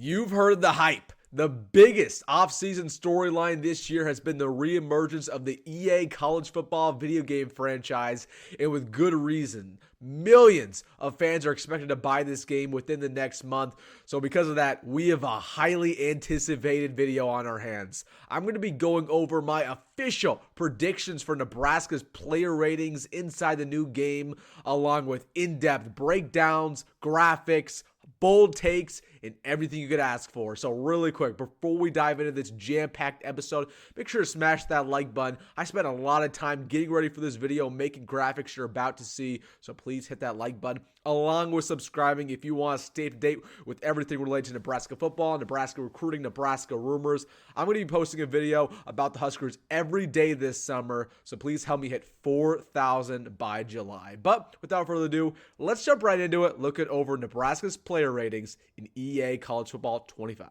You've heard the hype. The biggest offseason storyline this year has been the reemergence of the EA college football video game franchise, and with good reason. Millions of fans are expected to buy this game within the next month, so because of that, we have a highly anticipated video on our hands. I'm going to be going over my official predictions for Nebraska's player ratings inside the new game, along with in-depth breakdowns, graphics, bold takes, and everything you could ask for. So really quick, before we dive into this jam-packed episode, make sure to smash that like button. I spent a lot of time getting ready for this video, making graphics you're about to see, so please hit that like button, along with subscribing if you want to stay up to date with everything related to Nebraska football, Nebraska recruiting, Nebraska rumors. I'm going to be posting a video about the Huskers every day this summer, so please help me hit 4,000 by July. But without further ado, let's jump right into it, looking over Nebraska's player ratings in EA College Football 25.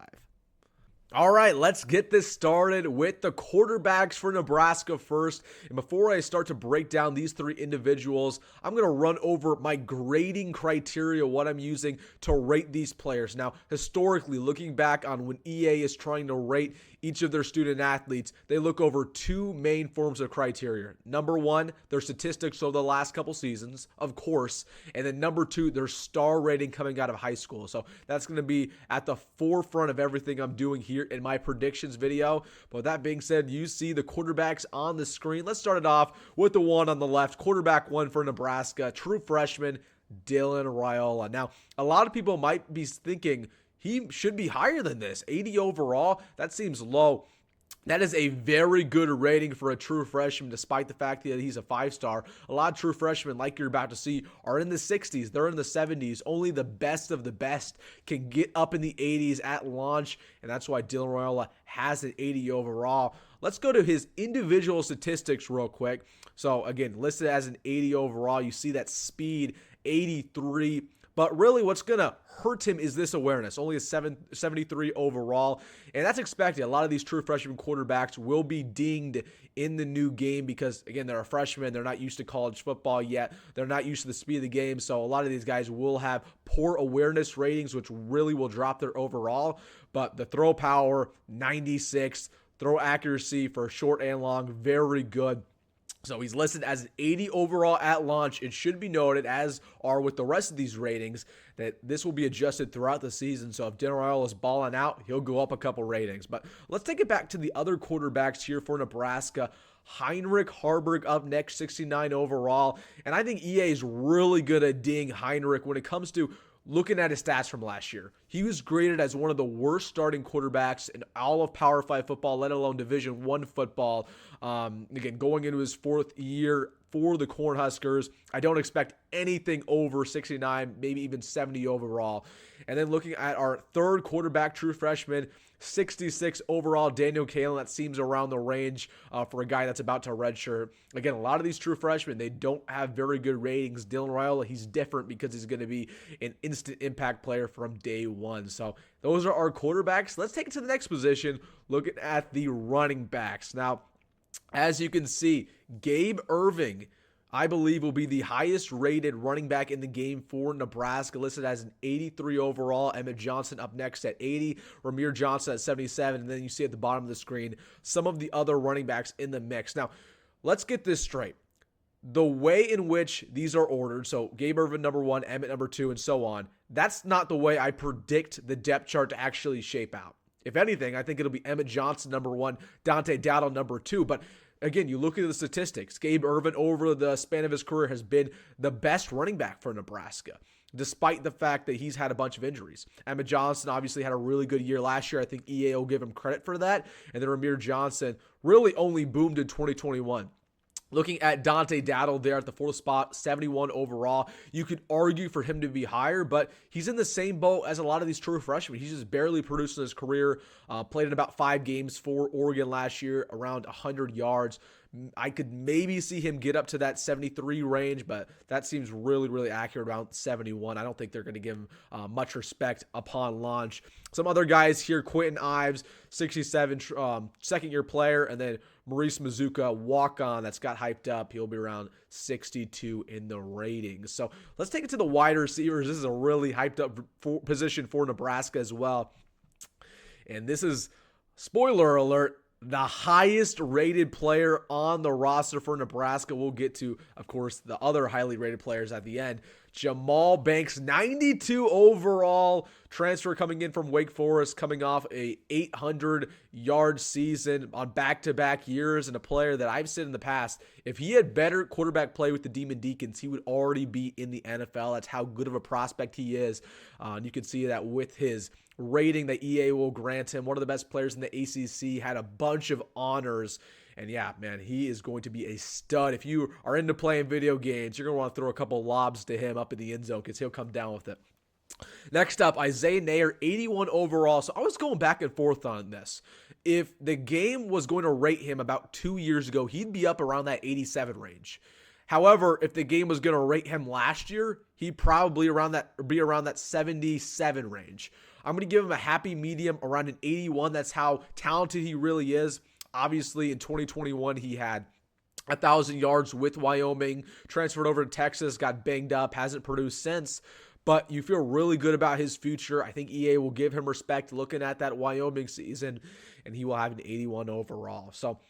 All right, let's get this started with the quarterbacks for Nebraska first. And before I start to break down these three individuals, I'm going to run over my grading criteria, what I'm using to rate these players. Now, historically, looking back on when EA is trying to rate each of their student athletes, they look over two main forms of criteria. Number one, their statistics over the last couple seasons, of course. And then number two, their star rating coming out of high school. So that's going to be at the forefront of everything I'm doing here in my predictions video. But with that being said, you see the quarterbacks on the screen. Let's start it off with the one on the left, quarterback one for Nebraska, true freshman, Dylan Raiola. Now, a lot of people might be thinking he should be higher than this. 80 overall, that seems low. That is a very good rating for a true freshman, despite the fact that he's a five-star. A lot of true freshmen, like you're about to see, are in the 60s. They're in the 70s. Only the best of the best can get up in the 80s at launch, and that's why Dylan Raiola has an 80 overall. Let's go to his individual statistics real quick. So, again, listed as an 80 overall. You see that speed, 83. But really what's going to hurt him is this awareness, only a 73 overall, and that's expected. A lot of these true freshman quarterbacks will be dinged in the new game because, again, they're a freshman. They're not used to college football yet. They're not used to the speed of the game, so a lot of these guys will have poor awareness ratings, which really will drop their overall. But the throw power, 96, throw accuracy for short and long, very good. So he's listed as an 80 overall at launch. It should be noted, as are with the rest of these ratings, that this will be adjusted throughout the season. So if Dylan Raiola is balling out, he'll go up a couple ratings. But let's take it back to the other quarterbacks here for Nebraska. Heinrich Haarberg up next, 69 overall. And I think EA is really good at ding Heinrich when it comes to looking at his stats from last year. He was graded as one of the worst starting quarterbacks in all of Power 5 football, let alone Division I football. Again, going into his fourth year for the Huskers, I don't expect anything over 69, maybe even 70 overall. And then looking at our third quarterback, true freshman, 66 overall, Daniel Kalen. That seems around the range for a guy that's about to redshirt. Again, a lot of these true freshmen, they don't have very good ratings. Dylan Raiola, he's different because he's going to be an instant impact player from day one. So those are our quarterbacks. Let's take it to the next position, looking at the running backs. Now, as you can see, Gabe Ervin, I believe, will be the highest rated running back in the game for Nebraska, listed as an 83 overall. Emmett Johnson up next at 80, Ramir Johnson at 77, and then you see at the bottom of the screen some of the other running backs in the mix. Now, let's get this straight. The way in which these are ordered, so Gabe Ervin number one, Emmett number two, and so on, that's not the way I predict the depth chart to actually shape out. If anything, I think it'll be Emmett Johnson number one, Dante Dowdle number two, but again, you look at the statistics. Gabe Ervin, over the span of his career, has been the best running back for Nebraska, despite the fact that he's had a bunch of injuries. Emmett Johnson obviously had a really good year last year. I think EA will give him credit for that. And then Ramir Johnson really only boomed in 2021. Looking at Dante Dowdle there at the fourth spot, 71 overall. You could argue for him to be higher, but he's in the same boat as a lot of these true freshmen. He's just barely produced in his career. Played in about 5 games for Oregon last year, around 100 yards. I could maybe see him get up to that 73 range, but that seems really, really accurate, around 71. I don't think they're going to give him much respect upon launch. Some other guys here, Quentin Ives, 67, second-year player, and then Maurice Mazuka, walk-on, that's got hyped up. He'll be around 62 in the ratings. So let's take it to the wide receivers. This is a really hyped up position for Nebraska as well. And this is, spoiler alert, the highest rated player on the roster for Nebraska. We'll get to, of course, the other highly rated players at the end. Jahmal Banks, 92 overall, transfer coming in from Wake Forest, coming off a 800-yard season on back-to-back years, and a player that I've said in the past, if he had better quarterback play with the Demon Deacons, he would already be in the NFL. That's how good of a prospect he is. And you can see that with his rating that EA will grant him. One of the best players in the ACC, had a bunch of honors. And yeah, man, he is going to be a stud. If you are into playing video games, you're going to want to throw a couple lobs to him up in the end zone because he'll come down with it. Next up, Isaiah Nayer, 81 overall. So I was going back and forth on this. If the game was going to rate him about 2 years ago, he'd be up around that 87 range. However, if the game was going to rate him last year, he'd probably be around that 77 range. I'm going to give him a happy medium around an 81. That's how talented he really is. Obviously, in 2021, he had 1,000 yards with Wyoming, transferred over to Texas, got banged up, hasn't produced since. But you feel really good about his future. I think EA will give him respect looking at that Wyoming season, and he will have an 81 overall. So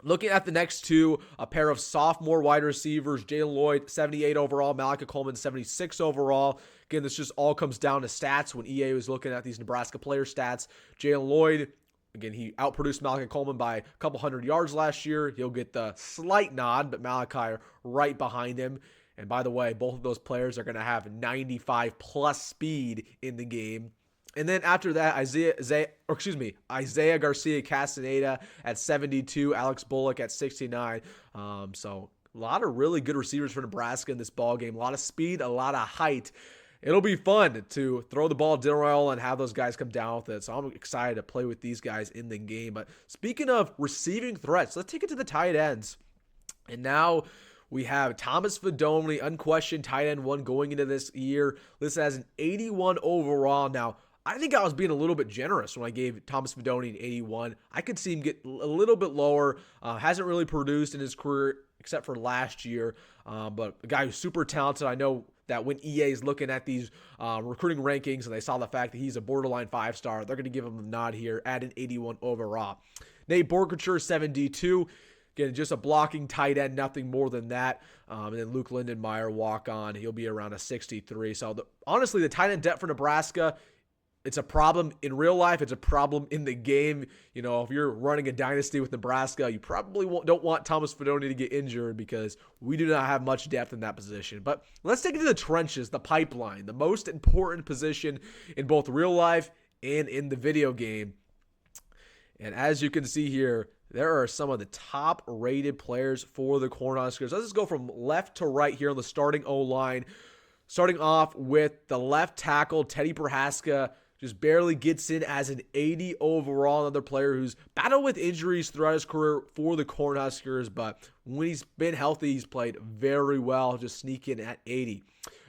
looking at the next two, a pair of sophomore wide receivers, Jalen Lloyd, 78 overall, Malachi Coleman, 76 overall. Again, this just all comes down to stats when EA was looking at these Nebraska player stats. Jalen Lloyd, again, he outproduced Malachi Coleman by a couple hundred yards last year. He'll get the slight nod, but Malachi right behind him. And by the way, both of those players are going to have 95-plus speed in the game. And then after that, Isaiah Garcia Castaneda at 72, Alex Bullock at 69. So a lot of really good receivers for Nebraska in this ball game. A lot of speed, a lot of height. It'll be fun to throw the ball at Dylan Raiola and have those guys come down with it. So I'm excited to play with these guys in the game. But speaking of receiving threats, let's take it to the tight ends. And now we have Thomas Fidone, unquestioned tight end one going into this year. Listed as an 81 overall. Now, I think I was being a little bit generous when I gave Thomas Fidone an 81. I could see him get a little bit lower. Hasn't really produced in his career except for last year. But a guy who's super talented. I know that when EA is looking at these recruiting rankings and they saw the fact that he's a borderline 5-star, they're going to give him a nod here at an 81 overall. Nate Borkature, 72. Again, just a blocking tight end, nothing more than that. And then Luke Lindenmeyer, walk on. He'll be around a 63. So honestly, the tight end depth for Nebraska, it's a problem in real life. It's a problem in the game. You know, if you're running a dynasty with Nebraska, you probably don't want Thomas Fidone to get injured because we do not have much depth in that position. But let's take it to the trenches, the pipeline, the most important position in both real life and in the video game. And as you can see here, there are some of the top-rated players for the Cornhuskers. Let's just go from left to right here on the starting O-line. Starting off with the left tackle, Teddy Prohaska, just barely gets in as an 80 overall. Another player who's battled with injuries throughout his career for the Cornhuskers, but when he's been healthy, he's played very well, just sneak in at 80.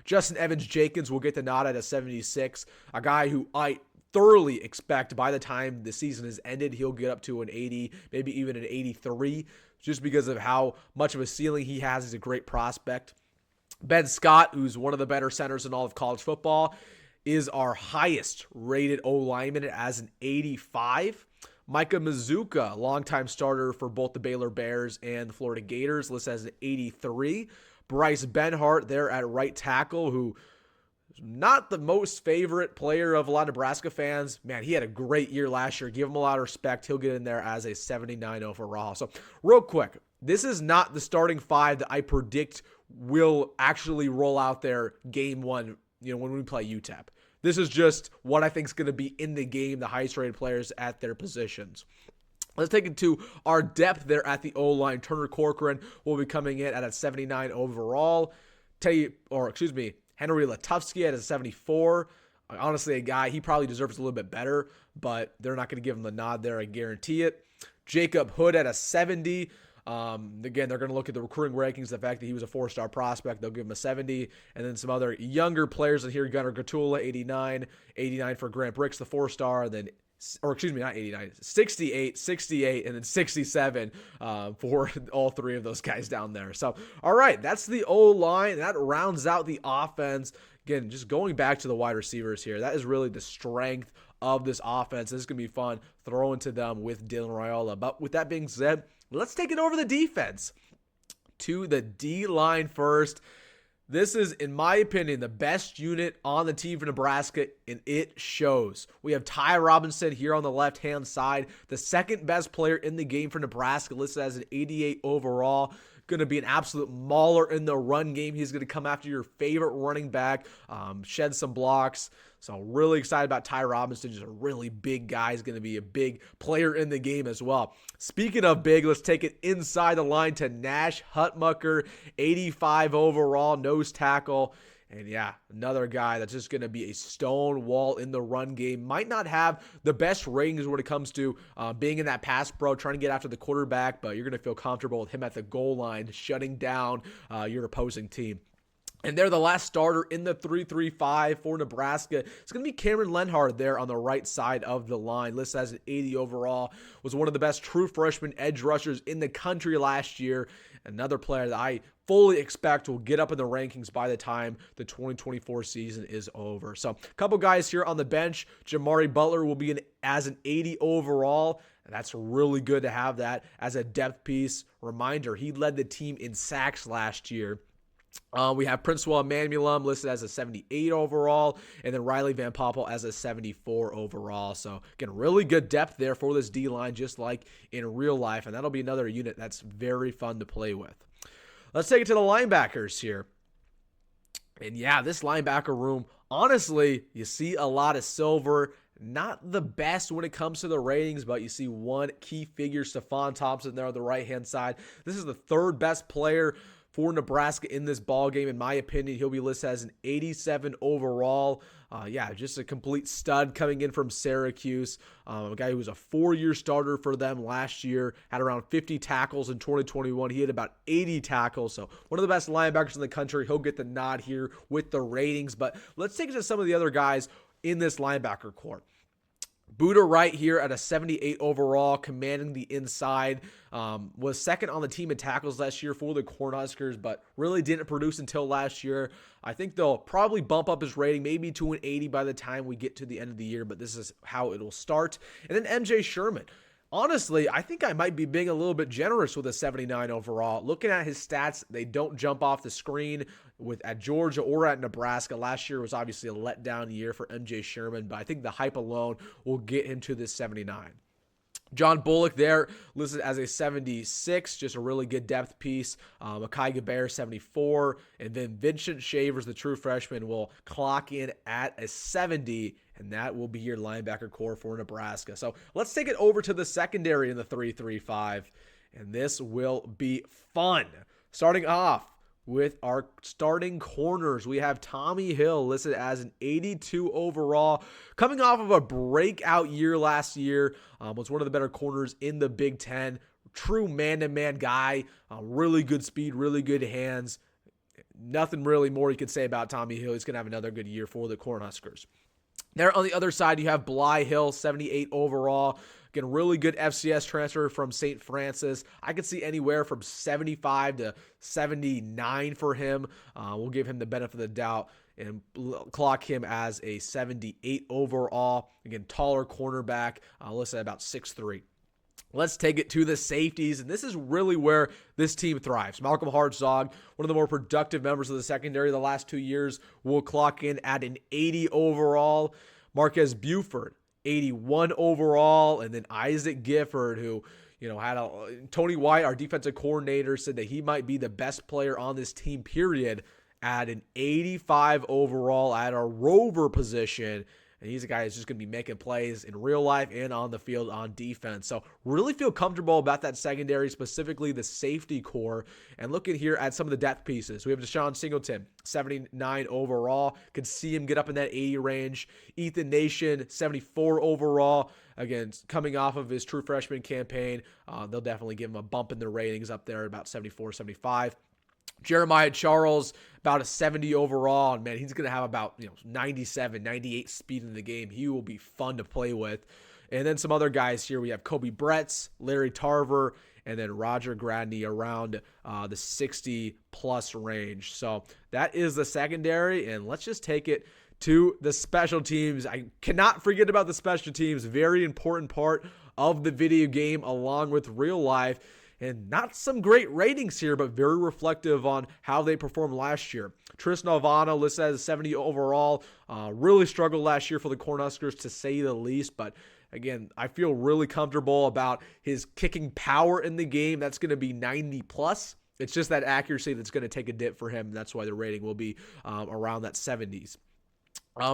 Justin Evans-Jenkins will get the nod at a 76, a guy who I thoroughly expect by the time the season is ended, he'll get up to an 80, maybe even an 83, just because of how much of a ceiling he has. He's a great prospect. Ben Scott, who's one of the better centers in all of college football, is our highest rated O-lineman as an 85. Micah Mazuka, longtime starter for both the Baylor Bears and the Florida Gators, listed as an 83. Bryce Benhart there at right tackle, who not the most favorite player of a lot of Nebraska fans. Man, he had a great year last year. Give him a lot of respect. He'll get in there as a 79 overall. So real quick, this is not the starting five that I predict will actually roll out there game one, when we play UTEP. This is just what I think is going to be in the game, the highest rated players at their positions. Let's take it to our depth there at the O-line. Turner Corcoran will be coming in at a 79 overall. Henry Latufsky at a 74. Honestly, a guy, he probably deserves a little bit better, but they're not going to give him the nod there, I guarantee it. Jacob Hood at a 70. Again, they're going to look at the recruiting rankings, the fact that he was a 4-star prospect, they'll give him a 70. And then some other younger players in here, Gunnar Gatula, 89. 89 for Grant Bricks, the 4-star, and then 68, and then 67 for all three of those guys down there. So, all right, that's the O-line. That rounds out the offense. Again, just going back to the wide receivers here, that is really the strength of this offense. This is going to be fun throwing to them with Dylan Raiola. But with that being said, let's take it over the defense. To the D-line first. This is, in my opinion, the best unit on the team for Nebraska, and it shows. We have Ty Robinson here on the left-hand side, the second best player in the game for Nebraska, listed as an 88 overall. Going to be an absolute mauler in the run game. He's going to come after your favorite running back, shed some blocks. So really excited about Ty Robinson. Just a really big guy. He's going to be a big player in the game as well. Speaking of big, let's take it inside the line to Nash Hutmacher, 85 overall, nose tackle. And yeah, another guy that's just going to be a stone wall in the run game. Might not have the best ratings when it comes to being in that pass pro, trying to get after the quarterback, but you're going to feel comfortable with him at the goal line, shutting down your opposing team. And they're the last starter in the 3-3-5 for Nebraska. It's going to be Cameron Lenhard there on the right side of the line. Listed as an 80 overall. Was one of the best true freshman edge rushers in the country last year. Another player that I fully expect will get up in the rankings by the time the 2024 season is over. So a couple guys here on the bench. Jamari Butler will be as an 80 overall. And that's really good to have that as a depth piece. Reminder, he led the team in sacks last year. We have Princewell Emmanuel listed as a 78 overall, and then Riley Van Poppel as a 74 overall. So, again, really good depth there for this D-line, just like in real life, and that'll be another unit that's very fun to play with. Let's take it to the linebackers here. And yeah, this linebacker room, honestly, you see a lot of silver. Not the best when it comes to the ratings, but you see one key figure, Stephon Thompson, there on the right-hand side. This is the third best player for Nebraska in this ball game. In my opinion, he'll be listed as an 87 overall. Yeah, just a complete stud coming in from Syracuse. A guy who was a 4-year starter for them last year, had around 50 tackles in 2021. He had about 80 tackles, so one of the best linebackers in the country. He'll get the nod here with the ratings, but let's take it to some of the other guys in this linebacker core. Buda Wright here at a 78 overall, commanding the inside. Was second on the team in tackles last year for the Cornhuskers, but really didn't produce until last year. I think they'll probably bump up his rating, maybe to an 80 by the time we get to the end of the year, but this is how it will start. And then MJ Sherman. Honestly, I think I might be being a little bit generous with a 79 overall. Looking at his stats, they don't jump off the screen at Georgia or at Nebraska. Last year was obviously a letdown year for MJ Sherman, but I think the hype alone will get him to this 79. John Bullock there listed as a 76, just a really good depth piece. Mekhi Gaber, 74. And then Vincent Shavers, the true freshman, will clock in at a 70, and that will be your linebacker core for Nebraska. So let's take it over to the secondary in the 3-3-5, and this will be fun. Starting off with our starting corners, we have Tommi Hill listed as an 82 overall, coming off of a breakout year last year. Was one of the better corners in the Big Ten. True man-to-man guy, really good speed, really good hands. Nothing really more you could say about Tommi Hill. He's going to have another good year for the Cornhuskers. There on the other side, you have Bly Hill, 78 overall. Again, really good FCS transfer from St. Francis. I could see anywhere from 75 to 79 for him. We'll give him the benefit of the doubt and clock him as a 78 overall. Again, taller cornerback, listed at about 6'3". Let's take it to the safeties, and this is really where this team thrives. Malcolm Hartzog, one of the more productive members of the secondary the last 2 years, will clock in at an 80 overall. Marquez Buford, 81 overall, and then Isaac Gifford, who had Tony White, our defensive coordinator, said that he might be the best player on this team, period, at an 85 overall at a rover position. And he's a guy who's just going to be making plays in real life and on the field on defense. So really feel comfortable about that secondary, specifically the safety core. And looking here at some of the depth pieces, we have Deshaun Singleton, 79 overall. Could see him get up in that 80 range. Ethan Nation, 74 overall. Again, coming off of his true freshman campaign, they'll definitely give him a bump in their ratings up there, about 74, 75. Jeremiah Charles, about a 70 overall, and man, he's going to have about 97, 98 speed in the game. He will be fun to play with. And then some other guys here. We have Kobe Bretz, Larry Tarver, and then Roger Gradney around the 60-plus range. So that is the secondary, and let's just take it to the special teams. I cannot forget about the special teams. Very important part of the video game along with real life. And not some great ratings here, but very reflective on how they performed last year. Tristan Alvano listed as a 70 overall. Really struggled last year for the Cornhuskers, to say the least. But again, I feel really comfortable about his kicking power in the game. That's going to be 90 plus. It's just that accuracy that's going to take a dip for him. That's why the rating will be around that 70s.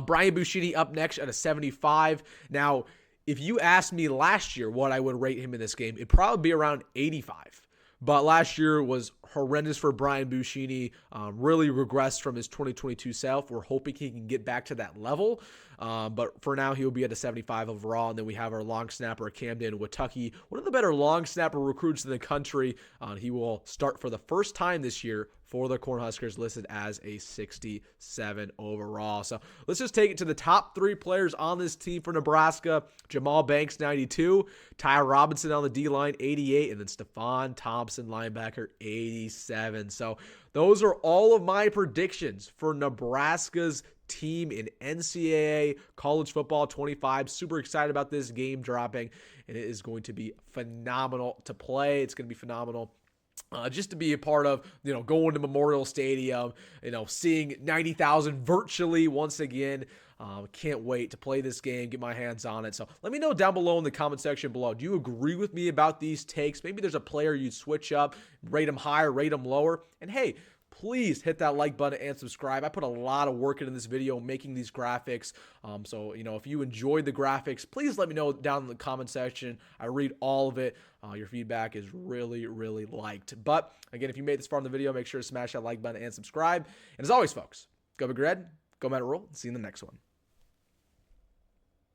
Brian Buschini up next at a 75. Now, if you asked me last year what I would rate him in this game, it'd probably be around 85. But last year was horrendous for Brian Buschini. Really regressed from his 2022 self. We're hoping he can get back to that level. But for now, he'll be at a 75 overall. And then we have our long snapper, Camden Watucky, one of the better long snapper recruits in the country. He will start for the first time this year for the Cornhuskers, listed as a 67 overall. So let's just take it to the top 3 players on this team for Nebraska. Jahmal Banks, 92. Ty Robinson on the D-line, 88. And then Stephon Thompson, linebacker, 87. So those are all of my predictions for Nebraska's team in NCAA College Football 25. Super excited about this game dropping, and it is going to be phenomenal to play. It's going to be phenomenal just to be a part of, going to Memorial Stadium, seeing 90,000 virtually once again. Can't wait to play this game, get my hands on it. So let me know down below in the comment section below. Do you agree with me about these takes? Maybe there's a player you'd switch up, rate them higher, rate them lower. And hey, please hit that like button and subscribe. I put a lot of work into this video making these graphics. So, if you enjoyed the graphics, please let me know down in the comment section. I read all of it. Your feedback is really, really liked. But again, if you made this far in the video, make sure to smash that like button and subscribe. And as always, folks, go Big Red, go Matt Rhule, and see you in the next one.